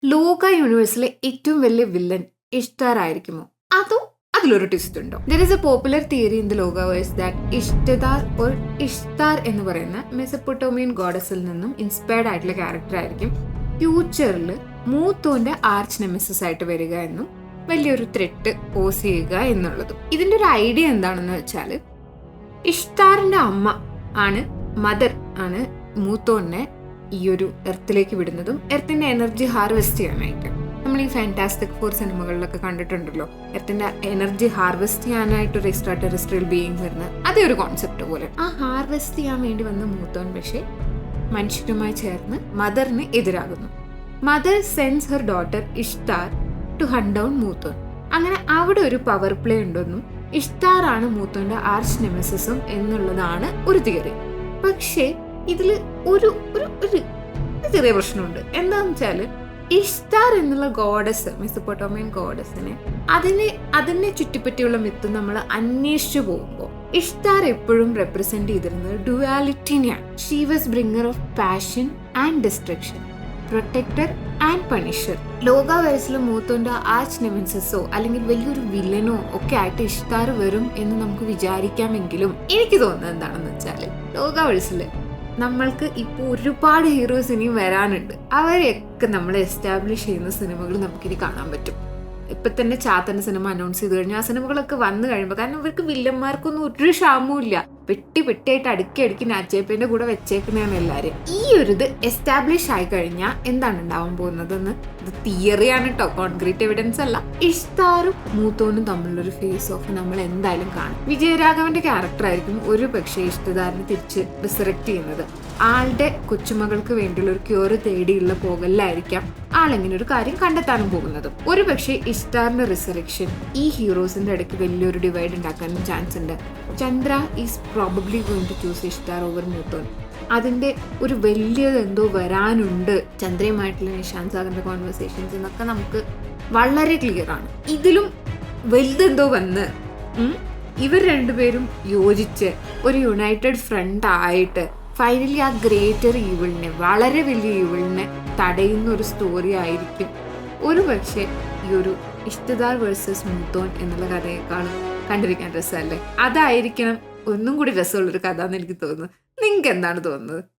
ലോക യൂണിവേഴ്സിലെ ഏറ്റവും വലിയ വില്ലൻ ഇഷ്താർ ആയിരിക്കുമോ, അതോ അതിലൊരു ട്വിസ്റ്റ് ഉണ്ടോ? There is a popular theory in the Lokaverse that Ishtar or Ishtar എന്ന് പറയുന്ന മെസപ്പൊട്ടോമിയൻ ഗോഡസിൽ നിന്നും ഇൻസ്പയർഡ് ആയിട്ടുള്ള ക്യാരക്ടർ ആയിരിക്കും ഫ്യൂച്ചറിൽ മൂത്തോന്റെ ആർച്ച് നെമസിസ് ആയിട്ട് വരിക എന്നും വലിയൊരു ത്രെട്ട് പോസ് ചെയ്യുക എന്നുള്ളതും. ഇതിന്റെ ഒരു ഐഡിയ എന്താണെന്ന് വെച്ചാൽ, ഇഷ്താറിന്റെ അമ്മ ആണ്, മദർ ആണ് മൂത്തോനെ ഈ ഒരു എർത്തിലേക്ക് വിടുന്നതും എർത്തിന്റെ എനർജി ഹാർവെസ്റ്റ് ചെയ്യാനായിട്ട്. നമ്മൾ ഈ ഫാന്റാസ്റ്റിക് ഫോർ സിനിമകളിലൊക്കെ കണ്ടിട്ടുണ്ടല്ലോ, എർത്തിന്റെ എനർജി ഹാർവെസ്റ്റ് ചെയ്യാനായിട്ട് ഒരു എക്സ്ട്രാ ടെറസ്ട്രിയൽ ബീയിങ് വരുന്നത്. അതേ ഒരു കോൺസെപ്റ്റ് പോലെ ആ ഹാർവെസ്റ്റ് ചെയ്യാൻ വേണ്ടി വന്ന മൂത്തോൻ പക്ഷേ മനുഷ്യരുമായി ചേർന്ന് മദറിന് എതിരാകുന്നു. Mother sends her daughter Ishtar to hunt down Moothon. അങ്ങനെ അവിടെ ഒരു പവർ പ്ലേ ഉണ്ടെന്നും ഇഷ്താർ ആണ് മൂത്തോന്റെ ആർച്ച് നെമസിസും എന്നുള്ളതാണ് ഒരു തിയറി. പക്ഷേ ഇതിൽ ഒരു ചെറിയ പ്രശ്നമുണ്ട്. എന്താണെന്ന് വെച്ചാൽ, ഇഷ്താർ എന്നുള്ള ഗോഡസ്, മെസപ്പൊട്ടോമിയൻ ഗോഡസിനെ അതിനെ ചുറ്റിപ്പറ്റിയുള്ള മിത്ത് നമ്മൾ അന്വേഷിച്ചു പോകുമ്പോൾ ഇഷ്താർ എപ്പോഴും റെപ്രസെന്റ് ചെയ്തിരുന്നത് ഡുവാലിറ്റിനെയാണ്. She was bringer of passion and destruction, protector and punisher. ലോകാവേഴ്സിൽ മൂത്തോന്റെ ആർച്ച് നെമസിസോ അല്ലെങ്കിൽ വലിയൊരു വില്ലനോ ഒക്കെ ആയിട്ട് ഇഷ്താർ വരും എന്ന് നമുക്ക് വിചാരിക്കാമെങ്കിലും എനിക്ക് തോന്നുന്നത് എന്താണെന്ന് വെച്ചാൽ, ലോകാവേഴ്സിൽ നമ്മൾക്ക് ഇപ്പോൾ ഒരുപാട് ഹീറോസ് ഇനിയും വരാനുണ്ട്. അവരെയൊക്കെ നമ്മൾ എസ്റ്റാബ്ലിഷ് ചെയ്യുന്ന സിനിമകൾ നമുക്കിനി കാണാൻ പറ്റും. ഇപ്പം തന്നെ ചാത്തൻ്റെ സിനിമ അനൗൺസ് ചെയ്ത് കഴിഞ്ഞാൽ ആ സിനിമകളൊക്കെ വന്നു കഴിയുമ്പോൾ, കാരണം ഇവർക്ക് വില്ലന്മാർക്കൊന്നും ഒരു ക്ഷാമവും ഇല്ല, പെട്ടിയായിട്ട് അടുക്കി നാച്ചേപ്പേന്റെ കൂടെ വെച്ചേക്കുന്നതാണ് എല്ലാവരും. ഈ ഒരു ഇത് എസ്റ്റാബ്ലിഷ് ആയി കഴിഞ്ഞാൽ എന്താണ് ഉണ്ടാവാൻ പോകുന്നതെന്ന്, ഇത് തിയറിയാണ് കേട്ടോ, കോൺക്രീറ്റ് എവിഡൻസ് അല്ല. ഇഷ്താറും മൂത്തോനും തമ്മിലൊരു ഫേസ് ഓഫ് നമ്മൾ എന്തായാലും കാണും. വിജയരാഘവന്റെ ക്യാരക്ടർ ആയിരിക്കും ഒരു പക്ഷേ ഇഷ്ടദാരനെ തിരിച്ച് റിസറക്ട് ചെയ്യുന്നത്. ആളുടെ കൊച്ചുമകൾക്ക് വേണ്ടിയുള്ള ഒരു ക്യൂർ തേടിയുള്ള പോകലിലായിരിക്കാം ആളെങ്ങനെ ഒരു കാര്യം കണ്ടെത്താനും പോകുന്നതും. ഒരു പക്ഷേ ഇഷ്താറിന്റെ റിസറക്ഷൻ ഈ ഹീറോസിന്റെ ഇടയ്ക്ക് വലിയൊരു ഡിവൈഡ് ഉണ്ടാക്കാനും ചാൻസ് ഉണ്ട്. Chandra is probably going to choose Ishtar over Moothon. അതിന്റെ ഒരു വലിയത് എന്തോ വരാനുണ്ട്. ചന്ദ്രയുമായിട്ടുള്ള നിശാന്ത് സാഗറിന്റെ കോൺവെർസേഷൻസ് എന്നൊക്കെ നമുക്ക് വളരെ ക്ലിയർ ആണ്. ഇതിലും വലുതെന്തോ വന്ന് ഇവർ രണ്ടുപേരും യോജിച്ച് ഒരു യുണൈറ്റഡ് ഫ്രണ്ട് ആയിട്ട് ഫൈനലി ആ ഗ്രേറ്റർ ഈവിളിനെ, വളരെ വലിയ ഈവിളിനെ തടയുന്ന ഒരു സ്റ്റോറി ആയിരിക്കും ഒരു പക്ഷേ ഈ ഒരു ഇഷ്താർ വേഴ്സസ് മൂത്തോൻ എന്നുള്ള കഥയെക്കാളും കണ്ടിരിക്കാൻ രസമല്ലേ. അതായിരിക്കണം ഒന്നും കൂടി രസമുള്ളൊരു കഥ എന്ന് എനിക്ക് തോന്നുന്നു. നിങ്ങൾക്ക് എന്താണ് തോന്നുന്നത്?